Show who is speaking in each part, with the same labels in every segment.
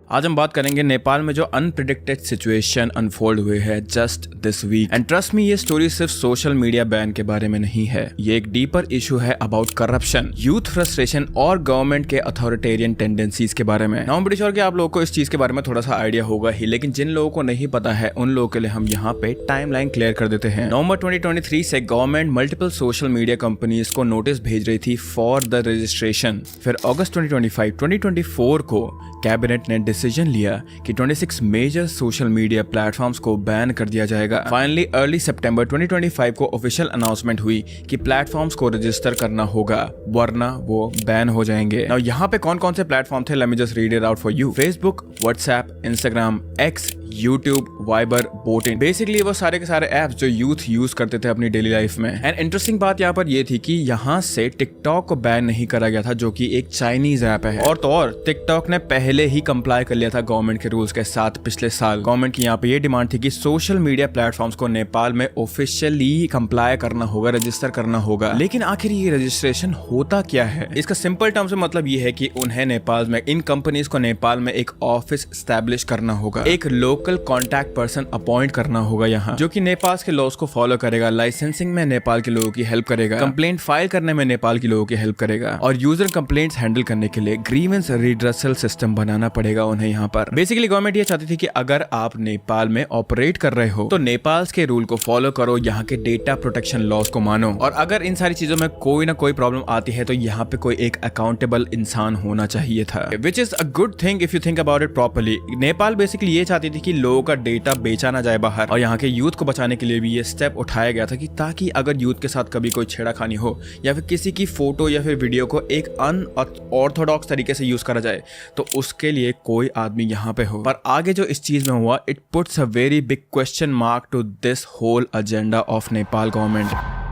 Speaker 1: आज हम बात करेंगे नेपाल में जो अनप्रिडिक्टेड सिचुएशन अनफोल्ड हुए है just this week. And trust me, ये स्टोरी सिर्फ सोशल मीडिया बैन के बारे में नहीं है, ये एक डीपर इशू है अबाउट करप्शन, यूथ फ्रस्ट्रेशन और गवर्नमेंट के अथॉरिटेरियन टेंडेंसीज के बारे में। नाउ ब्रिटिश और कि आप लोगों को इस चीज के बारे में थोड़ा सा आइडिया होगा ही, लेकिन जिन लोगों को नहीं पता है उन लोगों के लिए हम यहाँ पे टाइमलाइन क्लियर कर देते हैं। नवंबर 2023 से government multiple social media companies को नोटिस भेज रही थी फॉर द रजिस्ट्रेशन। फिर अगस्त 2024 को कैबिनेट ने डिसीजन लिया कि 26 मेजर सोशल मीडिया प्लेटफॉर्म्स को बैन कर दिया जाएगा। फाइनली अर्ली सितंबर 2025 को ऑफिशियल अनाउंसमेंट हुई कि प्लेटफॉर्म्स को रजिस्टर करना होगा वरना वो बैन हो जाएंगे। नाउ यहाँ पे कौन कौन से प्लेटफॉर्म थे, let me just read it out for you. Facebook, WhatsApp, Instagram, X, YouTube, Viber, Botim, basically वो सारे के सारे एप्स जो यूथ यूज करते थे अपनी डेली लाइफ में। एंड इंटरेस्टिंग बात यहाँ पर ये थी कि यहाँ से टिकटॉक को बैन नहीं करा गया था जो कि एक चाइनीज ऐप है। और तो और टिकटॉक ने पहले ही कंप्लाई कर लिया था गवर्नमेंट के रूल्स के साथ पिछले साल। गवर्नमेंट की यहाँ पे ये डिमांड थी कि सोशल मीडिया प्लेटफॉर्म्स को नेपाल में ऑफिशियली कंप्लाई करना होगा, रजिस्टर करना होगा। लेकिन आखिर ये रजिस्ट्रेशन होता क्या है? इसका सिंपल टर्म से मतलब ये है कि उन्हें नेपाल में इन कंपनीज को नेपाल में एक ऑफिस स्टैब्लिश करना होगा, एक लोकल कॉन्टैक्ट पर्सन अपॉइंट करना होगा यहाँ, जो कि नेपाल के लॉस को फॉलो करेगा, लाइसेंसिंग में नेपाल के लोगों की हेल्प करेगा, कंप्लेंट फाइल करने में नेपाल के लोगों की हेल्प करेगा, और यूजर कंप्लेंट्स हैंडल करने के लिए ग्रीवेंस रिड्रेसल सिस्टम बनाना पड़ेगा उन्हें यहाँ पर। बेसिकली गवर्नमेंट ये चाहती थी कि अगर आप नेपाल में ऑपरेट कर रहे हो तो नेपाल के रूल को फॉलो करो, यहाँ के डेटा प्रोटेक्शन लॉस को मानो, और अगर इन सारी चीजों में कोई ना कोई प्रॉब्लम आती है तो यहाँ पे कोई एक अकाउंटेबल इंसान होना चाहिए था, which is a good thing if you think about it properly. Nepal basically ये चाहती थी कि लोगों का डेटा बेचा ना जाए बाहर, और यहाँ के यूथ को बचाने के लिए भी ये स्टेप उठाया गया था कि ताकि अगर यूथ के साथ कभी कोई छेड़खानी हो या फिर किसी की फोटो या फिर वीडियो को एक अनऑर्थोडॉक्स तरीके से यूज करा जाए तो उसके लिए कोई आदमी यहाँ पे हो। पर आगे जो इस चीज में हुआ, it puts a very big question mark to this whole agenda of Nepal government.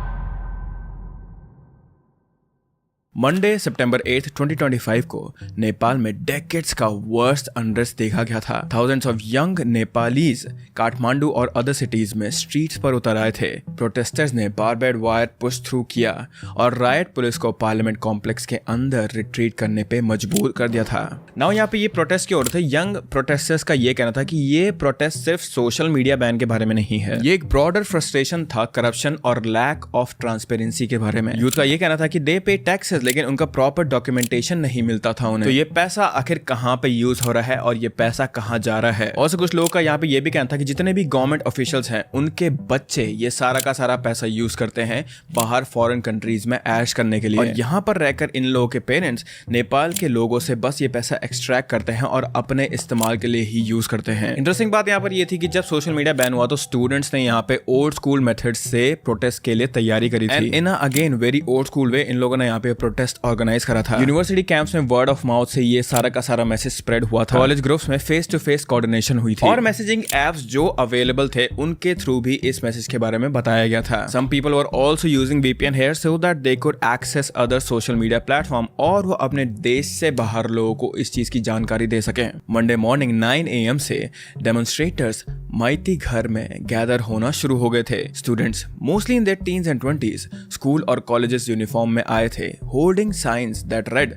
Speaker 1: Monday सितंबर 8, 2025 को नेपाल में डेकेड्स का वर्स्ट अनरेस्ट देखा गया था। Thousands of young Nepalese Kathmandu और अदर सिटीज में स्ट्रीट्स पर उतर आए थे। प्रोटेस्टर्स ने बारबेड वायर पुश थ्रू किया और रायट पुलिस को पार्लियामेंट कॉम्प्लेक्स के अंदर रिट्रीट करने पे मजबूर कर दिया था। नाउ यहाँ पे ये प्रोटेस्ट की ओर थे। यंग प्रोटेस्टर्स का ये कहना था कि ये प्रोटेस्ट सिर्फ सोशल मीडिया बैन के बारे में नहीं है, ये एक ब्रॉडर फ्रस्ट्रेशन था करप्शन और लैक ऑफ ट्रांसपेरेंसी के बारे में। यूथ का ये कहना था कि दे पे टैक्सेस लेकिन उनका प्रॉपर डॉक्यूमेंटेशन नहीं मिलता था उन्हें, तो ये पैसा आखिर कहाँ पे यूज हो रहा है और ये पैसा कहाँ जा रहा है। और कुछ लोगों का यहाँ पे ये भी कहना था कि जितने भी गवर्नमेंट ऑफिशियल्स हैं उनके बच्चे ये सारा का सारा पैसा यूज करते हैं बाहर फॉरेन कंट्रीज में ऐश करने के लिए, और यहाँ पर रहकर इन लोगों के पेरेंट्स नेपाल के लोगों से बस ये पैसा एक्सट्रैक्ट करते हैं और अपने इस्तेमाल के लिए ही यूज करते हैं। इंटरेस्टिंग बात यहाँ पर ये थी कि जब सोशल मीडिया बैन हुआ तो स्टूडेंट्स ने यहाँ पे ओल्ड स्कूल मेथड से प्रोटेस्ट के लिए तैयारी करी थी। In again very old school way इन लोगों ने यहाँ पे प्रोटेस्ट ऑर्गेनाइज करा था। यूनिवर्सिटी कैंप्स में वर्ड ऑफ माउथ से ये सारा का सारा मैसेज स्प्रेड हुआ था। कॉलेज ग्रुप्स में फेस टू फेस कोऑर्डिनेशन हुई थी और मैसेजिंग एप्स जो अवेलेबल थे उनके थ्रू भी इस मैसेज के बारे में बताया गया था। Some people were also using VPN here so that they could access other social media platform और वो अपने देश से बाहर लोगों को इस चीज की जानकारी दे सकें। मंडे मॉर्निंग 9 AM से डेमोन्स्ट्रेटर्स माइती घर में गैदर होना शुरू हो गए थे। Students mostly in their teens and 20s school और कॉलेजेस यूनिफॉर्म में आए थे, holding science that read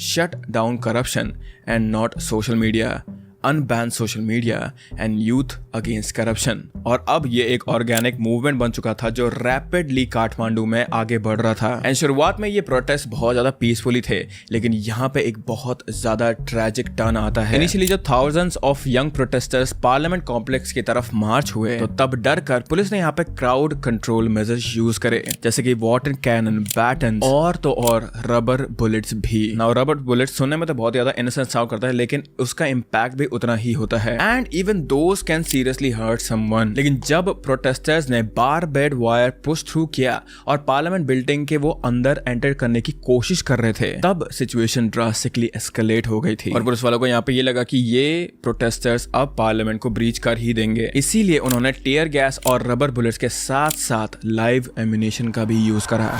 Speaker 1: shut down corruption and not social media, unban social media and youth against corruption। और अब ये एक ऑर्गेनिक मूवमेंट बन चुका था जो रैपिडली काठमांडू में आगे बढ़ रहा था। एंड शुरुआत में ये प्रोटेस्ट बहुत ज्यादा पीसफुली थे, लेकिन यहाँ पे एक बहुत ज्यादा ट्रैजिक टर्न आता है। इनिशियली जब thousands of young protesters parliament complex की तरफ मार्च हुए तो तब डर कर पुलिस ने यहाँ पे क्राउड कंट्रोल मेजर्स यूज करे, जैसे कि वाटर कैनन, बैटन और तो और रबर बुलेट्स भी। नाउ रबर बुलेट्स सुनने में तो बहुत ज्यादा इनोसेंट साउंड करता है, लेकिन उसका इम्पैक्ट भी उतना ही होता है and even those can seriously hurt someone. लेकिन जब प्रोटेस्टर्स ने बारबेड वायर पुश थ्रू किया और पार्लियामेंट बिल्डिंग के वो अंदर एंटर करने की कोशिश कर रहे थे, तब सिचुएशन ड्रास्टिकली एस्केलेट हो गई थी और पुलिस वालों को यहाँ पे ये लगा कि ये प्रोटेस्टर्स अब पार्लियामेंट को ब्रीच कर ही देंगे। इसीलिए उन्होंने टीयर गैस और रबर बुलेट्स के साथ साथ लाइव एम्यूनिशन का भी यूज करा।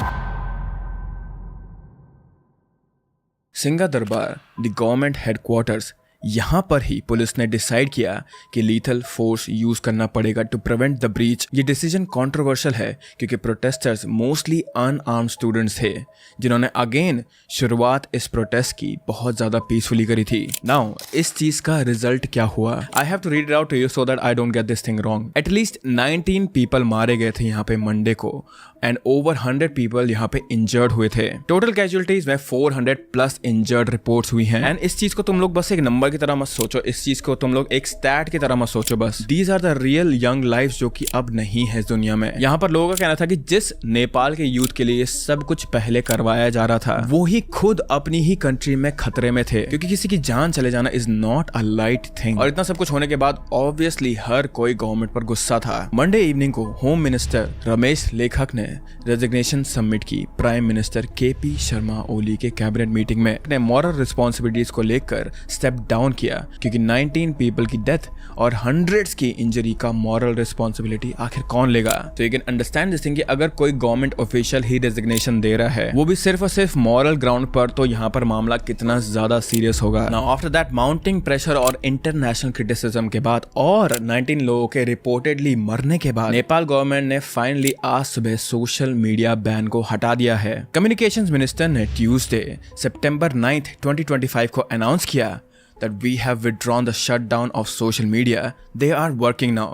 Speaker 1: सिंगा दरबार, द गवर्नमेंट हेडक्वार्टर्स, यहाँ पर ही पुलिस ने डिसाइड किया कि लीथल फोर्स यूज करना पड़ेगा टू प्रिवेंट द ब्रीच। ये डिसीजन कंट्रोवर्शियल है क्योंकि प्रोटेस्टर्स मोस्टली अनआर्म्ड स्टूडेंट्स थे जिन्होंने अगेन शुरुआत इस प्रोटेस्ट की बहुत ज्यादा पीसफुली करी थी। नाउ इस चीज का रिजल्ट क्या हुआ, I have to read it out to you so that I don't get this thing wrong. At least 19 people मारे गए थे यहाँ पे मंडे को एंड ओवर 100 पीपल यहाँ पे इंजर्ड हुए थे। टोटल कैजुअलिटीज में 400 प्लस इंजर्ड रिपोर्ट्स हुई हैं। एंड इस चीज को तुम लोग बस एक नंबर की तरह मत सोचो, इस चीज को तुम लोग एक स्टैट की तरह मत सोचो। बस these are the real young lifes जो कि अब नहीं है इस दुनिया में। यहाँ पर लोगों का कहना था कि जिस नेपाल के यूथ के लिए सब कुछ पहले करवाया जा रहा था वो ही खुद अपनी ही कंट्री में खतरे में थे, क्योंकि किसी की जान चले जाना is not a light thing. और इतना सब कुछ होने के बाद ऑब्वियसली हर कोई गवर्नमेंट पर गुस्सा था। मंडे इवनिंग को होम मिनिस्टर रमेश लेखक ने रेजिग्नेशन सबमिट की prime minister KP Sharma Oli के कैबिनेट मीटिंग में। अपने मॉरल रिस्पॉन्सिबिलिटीज को लेकर स्टेप डाउन किया, क्योंकि 19 पीपल की डेथ और हंड्रेड्स की इंजरी का मॉरल रिस्पॉन्सिबिलिटी आखिर कौन लेगा। तो you can understand this thing कि अगर कोई गवर्नमेंट ऑफिशियल ही रेजिग्नेशन दे रहा है वो भी सिर्फ और सिर्फ मॉरल ग्राउंड पर, तो यहाँ पर मामला कितना ज्यादा सीरियस होगा। Now after that mounting pressure और इंटरनेशनल क्रिटिसिज्म के बाद और 19 लोगों के रिपोर्टेडली मरने के बाद नेपाल गवर्नमेंट ने फाइनली आज सुबह सोशल मीडिया बैन को हटा दिया है। कम्युनिकेशंस मिनिस्टर ने ट्यूसडे सितंबर 9, 2025 को अनाउंस किया that we have withdrawn the shutdown of social media. They are working now.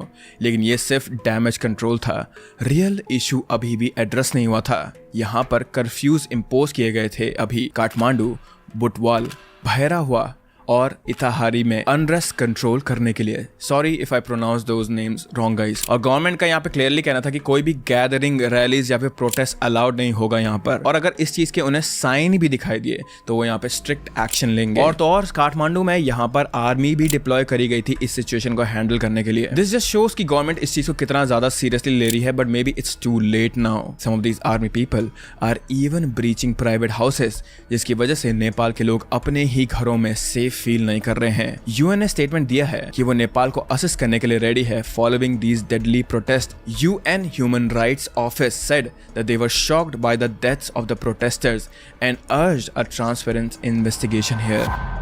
Speaker 1: लेकिन ये सिर्फ डैमेज कंट्रोल था, रियल इशू अभी भी एड्रेस नहीं हुआ था। यहाँ पर कर्फ्यूज इम्पोज किए गए थे अभी काठमांडू, बुटवाल, भैरहवा और इताहारी में अनरेस्ट कंट्रोल करने के लिए। Sorry if I pronounce those names wrong guys. और गवर्नमेंट का यहाँ पे क्लियरली कहना था कि कोई भी गैदरिंग, रैलीज या फिर प्रोटेस्ट अलाउड नहीं होगा यहाँ पर, और अगर इस चीज के उन्हें साइन भी दिखाई दिए तो वो यहाँ पे स्ट्रिक्ट एक्शन लेंगे। और तो और काठमांडू में यहाँ पर आर्मी भी डिप्लॉय करी गई थी इस सिचुएशन को हैंडल करने के लिए। दिस जस्ट शोज कि गवर्नमेंट इस चीज को कितना ज्यादा सीरियसली ले रही है, but maybe it's too late now. Some of these army people are even breaching private houses, जिसकी वजह से नेपाल के लोग अपने ही घरों में सेफ फील नहीं कर रहे हैं। यूएन ने स्टेटमेंट दिया है कि वो नेपाल को असिस्ट करने के लिए रेडी है following these deadly protest. UN human rights office said that they were shocked by the deaths of the protesters and urged a transparent investigation here.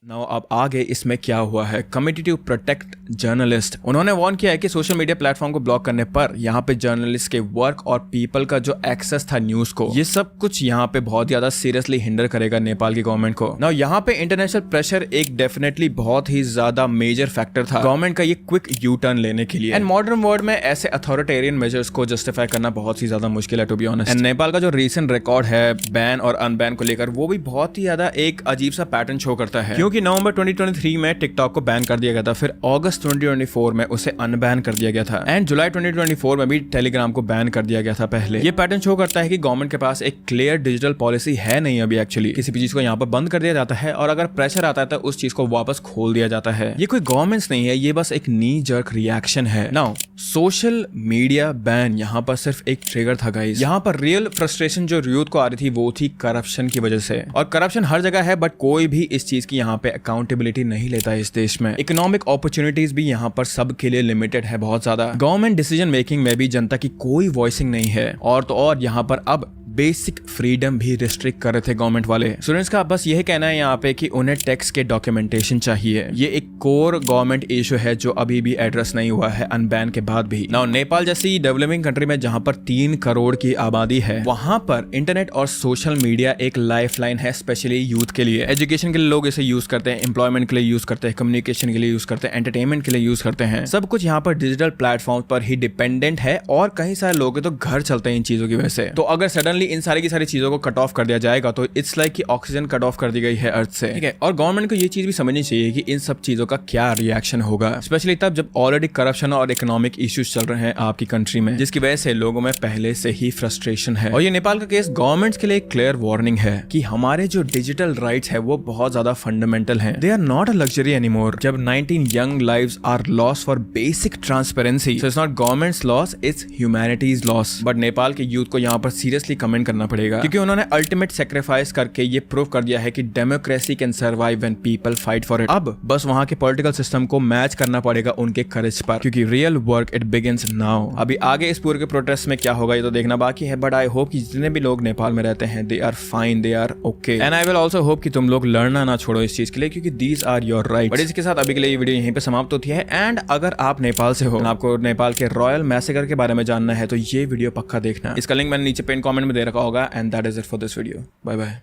Speaker 1: Now अब आगे इसमें क्या हुआ है। कमिटी टू प्रोटेक्ट जर्नलिस्ट, उन्होंने warn किया है कि सोशल मीडिया प्लेटफॉर्म को ब्लॉक करने पर यहाँ पे जर्नलिस्ट के वर्क और पीपल का जो एक्सेस था न्यूज को, ये सब कुछ यहाँ पे बहुत ज्यादा सीरियसली हिंडर करेगा नेपाल की गवर्नमेंट को। नाउ यहाँ पे इंटरनेशनल प्रेशर एक डेफिनेटली बहुत ही ज्यादा मेजर फैक्टर था गवर्नमेंट का ये क्विक यू टर्न लेने के लिए। एंड मॉडर्न वर्ल्ड में ऐसे अथॉरिटेरियन मेजर्स को जस्टिफाई करना बहुत ही ज्यादा मुश्किल है to be honest. And Nepal का जो रिसेंट रिकॉर्ड है बैन और अनबैन को लेकर, वो भी बहुत ही ज्यादा एक अजीब सा पैटर्न शो करता है, क्योंकि नवंबर 2023 में टिकटॉक को बैन कर दिया गया था, फिर अगस्त 2024 में उसे अनबैन कर दिया गया था, एंड जुलाई 2024 में भी टेलीग्राम को बैन कर दिया गया था पहले। ये पैटर्न शो करता है कि गवर्नमेंट के पास एक क्लियर डिजिटल पॉलिसी है नहीं अभी एक्चुअली। किसी भी चीज को यहाँ पर बंद कर दिया जाता है और अगर प्रेशर आता है तो उस चीज को वापस खोल दिया जाता है। ये कोई गवर्नमेंट्स नहीं है, ये बस एक नी जर्क रिएक्शन है। नाउ सोशल मीडिया बैन यहाँ पर सिर्फ एक ट्रिगर था गाइस। यहाँ पर रियल फ्रस्ट्रेशन जो यूथ को आ रही थी वो थी करप्शन की वजह से, और करप्शन हर जगह है बट कोई भी इस चीज की यहाँ पे अकाउंटेबिलिटी नहीं लेता है इस देश में। इकोनॉमिक अपॉर्चुनिटीज भी यहाँ पर सबके लिए लिमिटेड है बहुत ज्यादा। गवर्नमेंट डिसीजन मेकिंग में भी जनता की कोई वॉइसिंग नहीं है, और तो और यहाँ पर अब बेसिक फ्रीडम भी रिस्ट्रिक्ट कर रहे थे गवर्नमेंट वाले। स्टूडेंट्स का बस यही कहना है यहाँ पे कि उन्हें टैक्स के डॉक्यूमेंटेशन चाहिए। ये एक कोर गवर्नमेंट इशू है जो अभी भी एड्रेस नहीं हुआ है अनबैन के बाद भी। नाउ नेपाल जैसी डेवलपिंग कंट्री में जहाँ पर 3 करोड़ की आबादी है, वहां पर इंटरनेट और सोशल मीडिया एक लाइफलाइन है, स्पेशली यूथ के लिए। एजुकेशन के लिए लोग इसे यूज करते हैं, एम्प्लॉयमेंट के लिए यूज करते हैं, कम्युनिकेशन के लिए यूज करते हैं, एंटरटेनमेंट के लिए यूज करते हैं। सब कुछ यहाँ पर डिजिटल प्लेटफॉर्म पर ही डिपेंडेंट है, और कई सारे लोग के तो घर चलते हैं इन चीजों की वजह से। तो अगर सडनली इन सारी की सारी चीजों को कट ऑफ कर दिया जाएगा तो इट्स लाइक कि ऑक्सीजन कट ऑफ कर दी गई है अर्थ से, ठीक है। और गवर्नमेंट को ये चीज भी समझनी चाहिए कि इन सब चीजों का क्या रिएक्शन होगा, स्पेशली तब जब ऑलरेडी करप्शन और इकोनॉमिक इश्यूज चल रहे हैं आपकी कंट्री में, जिसकी वजह से लोगों में पहले से ही फ्रस्ट्रेशन है। और ये नेपाल का केस गवर्नमेंट्स के लिए एक क्लियर वार्निंग है कि हमारे जो डिजिटल राइट्स है वो बहुत ज्यादा फंडामेंटल हैं। They are not a luxury anymore. जब 19 young lives are loss for basic transparency, so it's not government's loss, it's humanity's loss. But Nepal के यूथ को यहाँ पर सीरियसली कमेंट ज्वाइन करना पड़ेगा, क्योंकि उन्होंने अल्टीमेट सेक्रीफाइस करके ये प्रूव कर दिया है कि democracy can survive when people fight for it. अब बस वहां के पॉलिटिकल सिस्टम को मैच करना पड़ेगा उनके करेज पर, क्योंकि real work it begins now. अभी आगे इस पूरे के प्रोटेस्ट में क्या होगा ये तो देखना बाकी है, बट आई होप कि जितने भी लोग नेपाल में रहते हैं they are fine, they are okay, and I will also hope कि तुम लोग लड़ना ना छोड़ो इस चीज के लिए, क्योंकि these are your right. But इसके साथ अभी के लिए ये वीडियो यहीं पे समाप्त होती है। एंड अगर आप नेपाल से हो, आपको नेपाल के रॉयल मैसेकर के बारे में जानना है तो ये वीडियो पक्का देखना। इसका लिंक मैंने नीचे पिन कमेंट में दे रखा होगा। And that is it for this video. Bye bye.